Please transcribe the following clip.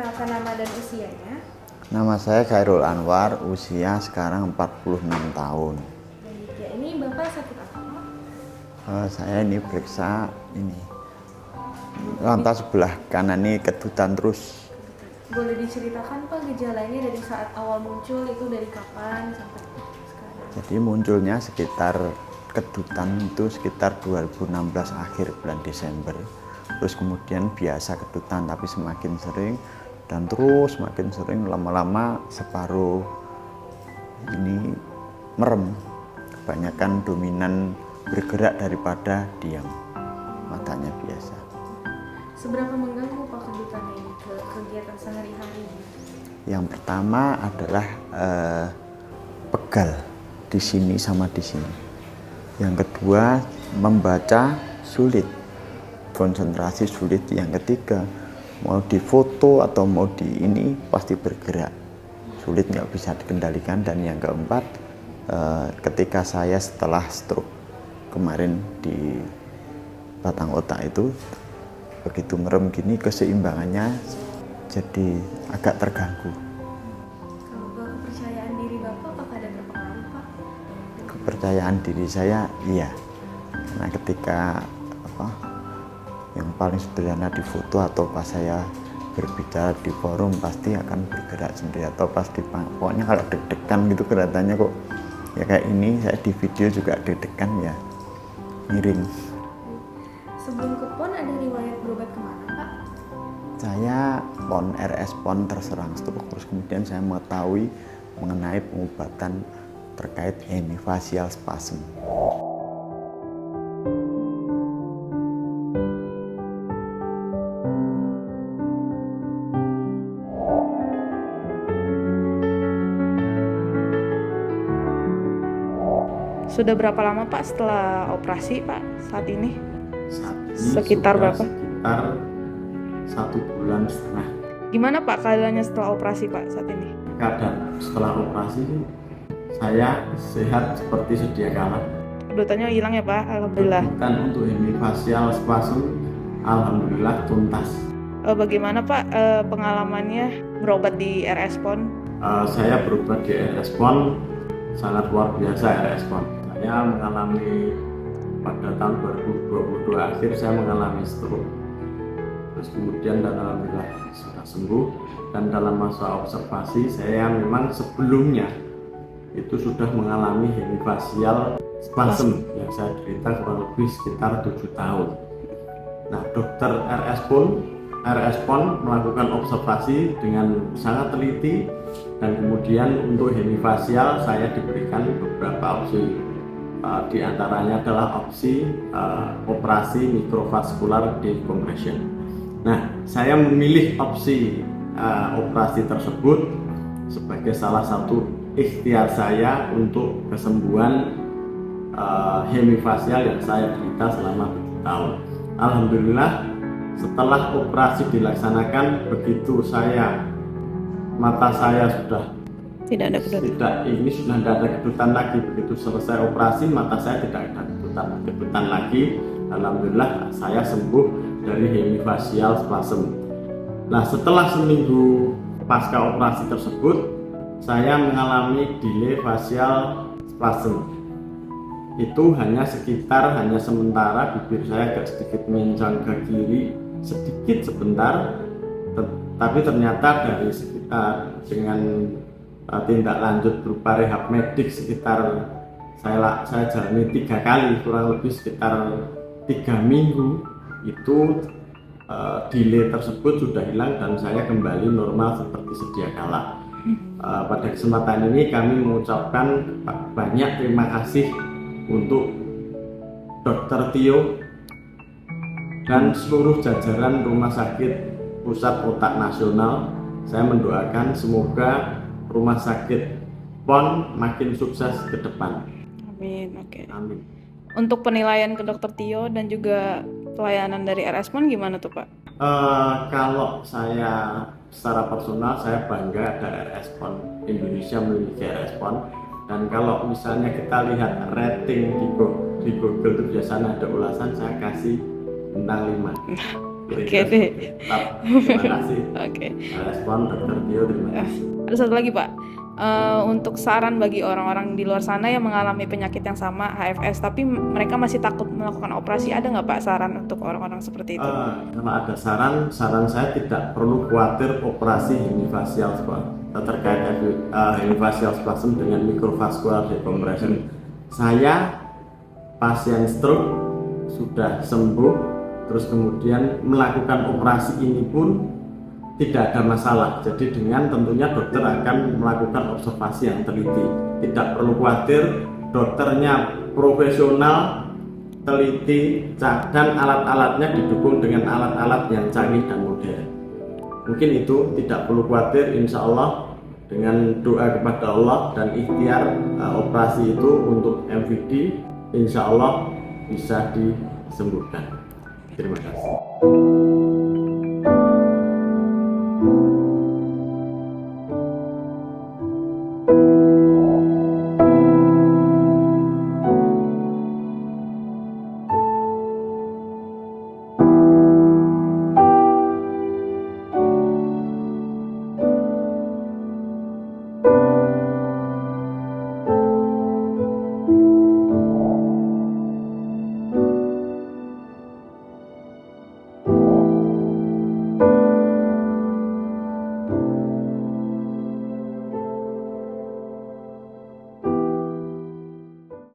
diperkenalkan nama dan usianya. Nama saya Khairul Anwar, usia sekarang 46 tahun. Baik, ya ini Bapak sakit apa? Saya ini periksa ini lantas sebelah kanan ini kedutan terus. Boleh diceritakan Pak gejalanya dari saat awal muncul itu dari kapan sampai sekarang? Jadi munculnya sekitar kedutan itu sekitar 2016 akhir bulan Desember. Terus kemudian biasa kedutan tapi semakin sering dan terus semakin sering, lama-lama separuh ini merem. Kebanyakan dominan bergerak daripada diam. Matanya biasa. Seberapa mengganggu Pak kedutannya ini ke kegiatan sehari-hari? Yang pertama adalah pegal di sini sama di sini. Yang kedua, membaca sulit, konsentrasi sulit. Yang ketiga, mau difoto atau mau di ini pasti bergerak, sulit, nggak bisa dikendalikan. Dan yang keempat, ketika saya setelah stroke kemarin di batang otak itu, begitu merem gini keseimbangannya jadi agak terganggu. Kalau kepercayaan diri Bapak apakah ada terpengaruh Pak? Kepercayaan diri saya iya, karena ketika yang paling sederhana di foto atau pas saya berbicara di forum pasti akan bergerak sendiri, atau pas di pokoknya kalau deg-degan gitu kelihatannya kok ya kayak ini. Saya di video juga deg-degan ya miring. Sebelum ke PON ada riwayat berobat kemana Pak? Saya RS PON terserang stroke, terus kemudian saya mengetahui mengenai pengobatan terkait hemifacial spasm. Sudah berapa lama Pak setelah operasi Pak saat ini? Saat ini Sekitar berapa? Sekitar 1,5 bulan. Gimana Pak keadaannya setelah operasi Pak saat ini? Keadaan setelah operasi saya sehat seperti sedia kala. Kedutannya hilang ya Pak, alhamdulillah. Kedutan untuk hemifacial spasm alhamdulillah tuntas. Bagaimana Pak pengalamannya berobat di RS PON? Saya berobat di RS PON sangat luar biasa. RS PON saya mengalami pada tahun 2022 akhir saya mengalami stroke. Terus kemudian dan alhamdulillah sudah sembuh. Dan dalam masa observasi saya memang sebelumnya itu sudah mengalami hemifacial spasm yang saya derita kurang lebih sekitar 7 tahun. Nah, dokter RS PON melakukan observasi dengan sangat teliti, dan kemudian untuk hemifacial saya diberikan beberapa opsi. Di antaranya adalah opsi operasi microvascular decompression. Nah, saya memilih opsi operasi tersebut sebagai salah satu ikhtiar saya untuk kesembuhan hemifacial yang saya derita selama 7 tahun. Alhamdulillah, setelah operasi dilaksanakan, begitu mata saya sudah Tidak ada kedutan. sudah tidak ada kedutan lagi. Begitu selesai operasi, mata saya tidak ada kedutan lagi. Alhamdulillah saya sembuh dari hemifacial spasm. Nah, setelah seminggu pasca operasi tersebut, saya mengalami delay facial spasm. Itu hanya sementara, bibir saya agak sedikit mencang ke kiri sedikit sebentar, tapi ternyata dari sekitar dengan tindak lanjut berupa rehab medik sekitar saya jalani 3 kali, kurang lebih sekitar 3 minggu itu delay tersebut sudah hilang dan saya kembali normal seperti sedia kala. Pada kesempatan ini kami mengucapkan banyak terima kasih untuk Dr. Tio dan seluruh jajaran Rumah Sakit Pusat Otak Nasional. Saya mendoakan semoga Rumah Sakit PON makin sukses ke depan. Amin. Oke. Amin. Untuk penilaian ke Dokter Tio dan juga pelayanan dari RS PON gimana tuh Pak? Kalau saya secara personal saya bangga ada RS PON, Indonesia memiliki RS PON. Dan kalau misalnya kita lihat rating di Google itu biasanya ada ulasan, saya kasih bintang 5. Oke deh. Tetap, terima kasih. Oke. Respon Dokter Tio, terima kasih. Ada satu lagi Pak. Untuk saran bagi orang-orang di luar sana yang mengalami penyakit yang sama HFS tapi mereka masih takut melakukan operasi, ada nggak Pak saran untuk orang-orang seperti itu? Kalau ada saran saya tidak perlu khawatir operasi hemifasial terkait hemifasial spasm dengan microvascular decompression. Saya pasien stroke sudah sembuh, terus kemudian melakukan operasi ini pun tidak ada masalah. Jadi dengan tentunya dokter akan melakukan observasi yang teliti. Tidak perlu khawatir, dokternya profesional, teliti, dan alat-alatnya didukung dengan alat-alat yang canggih dan modern. Mungkin itu tidak perlu khawatir, insya Allah dengan doa kepada Allah dan ikhtiar operasi itu untuk MVD, insya Allah bisa disembuhkan. Terima kasih.